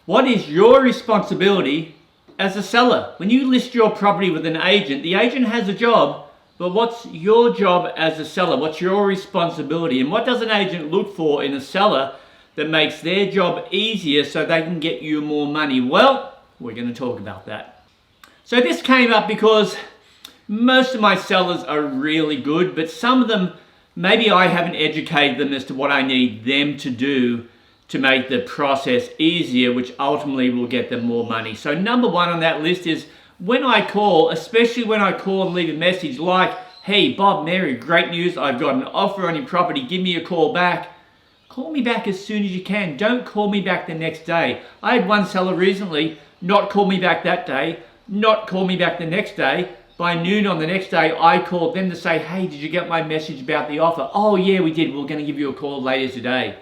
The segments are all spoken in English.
What is your responsibility as a seller? When you list your property with an agent, the agent has a job, but what's your job as a seller? What's your responsibility? And what does an agent look for in a seller that makes their job easier so they can get you more money? Well, we're going to talk about that. So this came up because most of my sellers are really good, but some of them, maybe I haven't educated them as to what I need them to do to make the process easier, which ultimately will get them more money. So number one on that list is when I call, especially when I call and leave a message like, hey, Bob, Mary, great news, I've got an offer on your property, give me a call back. Call me back as soon as you can. Don't call me back the next day. I had one seller recently not call me back that day, not call me back the next day. By noon on the next day, I called them to say, hey, did you get my message about the offer? Oh yeah, we did. We're going to give you a call later today.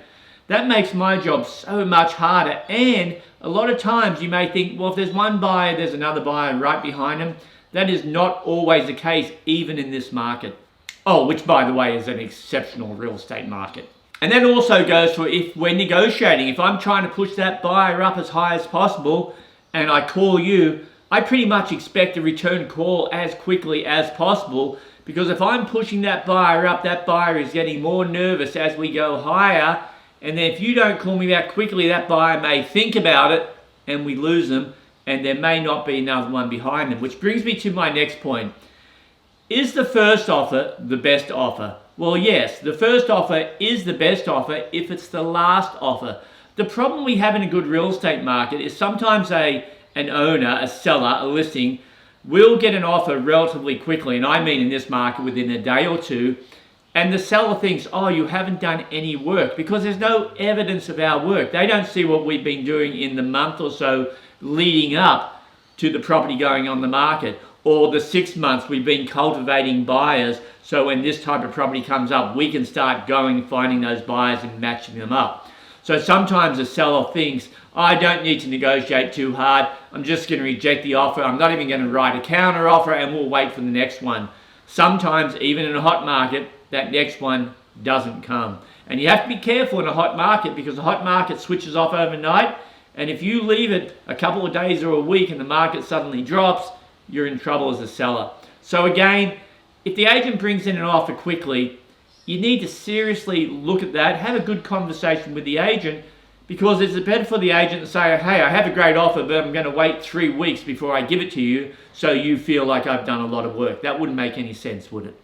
That makes my job so much harder. And a lot of times you may think, well, if there's one buyer, there's another buyer right behind them. That is not always the case, even in this market. Oh, which by the way is an exceptional real estate market. And that also goes for if we're negotiating. If I'm trying to push that buyer up as high as possible and I call you, I pretty much expect a return call as quickly as possible, because if I'm pushing that buyer up, that buyer is getting more nervous as we go higher. And then if you don't call me back quickly, that buyer may think about it and we lose them, and there may not be another one behind them. Which brings me to my next point. Is the first offer the best offer? Well, yes, the first offer is the best offer if it's the last offer. The problem we have in a good real estate market is sometimes an owner, a seller, a listing, will get an offer relatively quickly, and I mean in this market within a day or two, and the seller thinks, oh, you haven't done any work, because there's no evidence of our work. They don't see what we've been doing in the month or so leading up to the property going on the market, or the 6 months we've been cultivating buyers, so when this type of property comes up, we can start going, finding those buyers and matching them up. So sometimes a seller thinks, I don't need to negotiate too hard, I'm just going to reject the offer, I'm not even going to write a counter offer, and we'll wait for the next one. Sometimes, even in a hot market, that next one doesn't come. And you have to be careful in a hot market, because the hot market switches off overnight, and if you leave it a couple of days or a week and the market suddenly drops, you're in trouble as a seller. So again, if the agent brings in an offer quickly, you need to seriously look at that, have a good conversation with the agent, because it's better for the agent to say, hey, I have a great offer, but I'm going to wait 3 weeks before I give it to you, so you feel like I've done a lot of work. That wouldn't make any sense, would it?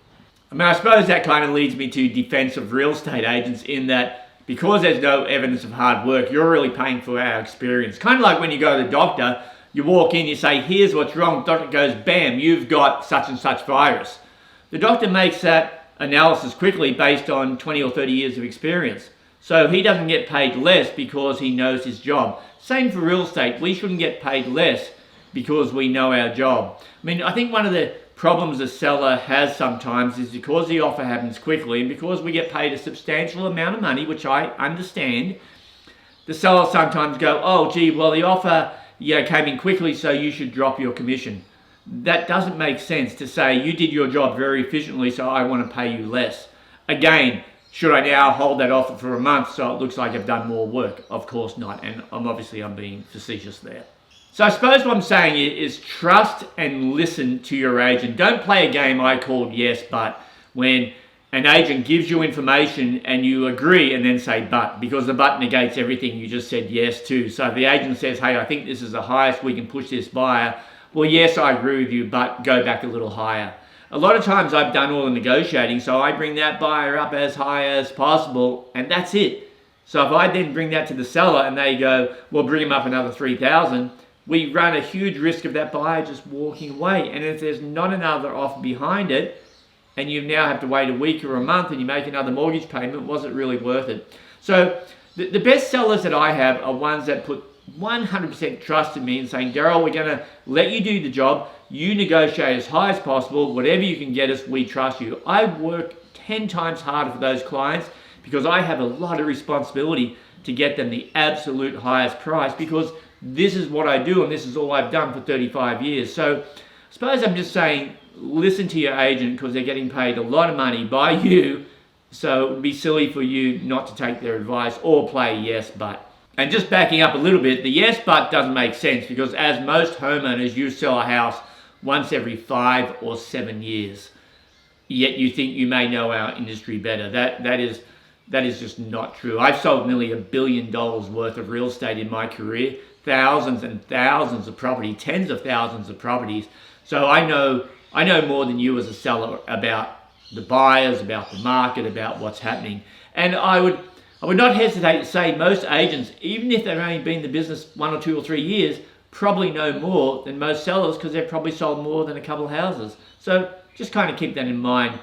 I mean, I suppose that kind of leads me to defense of real estate agents, in that because there's no evidence of hard work, you're really paying for our experience. Kind of like when you go to the doctor, you walk in, you say, here's what's wrong. The doctor goes, bam, you've got such and such virus. The doctor makes that analysis quickly based on 20 or 30 years of experience. So he doesn't get paid less because he knows his job. Same for real estate. We shouldn't get paid less because we know our job. I mean, I think one of the problems a seller has sometimes is because the offer happens quickly and because we get paid a substantial amount of money, which I understand, the seller sometimes go, oh, gee, well, the offer came in quickly, so you should drop your commission. That doesn't make sense to say you did your job very efficiently, so I want to pay you less. Again, should I now hold that offer for a month so it looks like I've done more work? Of course not, and I'm being facetious there. So I suppose what I'm saying is trust and listen to your agent. Don't play a game I called yes, but, when an agent gives you information and you agree and then say but, because the but negates everything you just said yes to. So if the agent says, hey, I think this is the highest we can push this buyer, well, yes, I agree with you, but go back a little higher. A lot of times I've done all the negotiating, so I bring that buyer up as high as possible, and that's it. So if I then bring that to the seller and they go, well, bring them up another 3,000, we run a huge risk of that buyer just walking away. And if there's not another offer behind it, and you now have to wait a week or a month and you make another mortgage payment, was it really worth it? So the best sellers that I have are ones that put 100% trust in me and saying, Daryl, we're going to let you do the job. You negotiate as high as possible. Whatever you can get us, we trust you. I work 10 times harder for those clients because I have a lot of responsibility to get them the absolute highest price, because this is what I do and this is all I've done for 35 years. So I suppose I'm just saying, listen to your agent, because they're getting paid a lot of money by you. So it would be silly for you not to take their advice or play yes, but. And just backing up a little bit, the yes but doesn't make sense because as most homeowners, you sell a house once every 5 or 7 years. Yet you think you may know our industry better. That is just not true. I've sold nearly $1 billion worth of real estate in my career, thousands and thousands of property, tens of thousands of properties. So I know more than you as a seller about the buyers, about the market, about what's happening. And I would not hesitate to say most agents, even if they've only been in the business 1 or 2 or 3 years, probably know more than most sellers because they've probably sold more than a couple of houses. So just kind of keep that in mind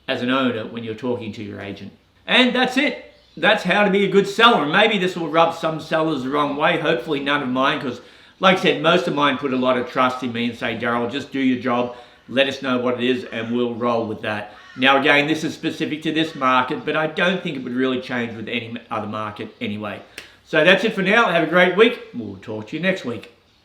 as an owner when you're talking to your agent. And that's it. That's how to be a good seller. And maybe this will rub some sellers the wrong way. Hopefully none of mine, because like I said, most of mine put a lot of trust in me and say, Daryl, just do your job. Let us know what it is and we'll roll with that. Now again, this is specific to this market, but I don't think it would really change with any other market anyway. So that's it for now. Have a great week. We'll talk to you next week.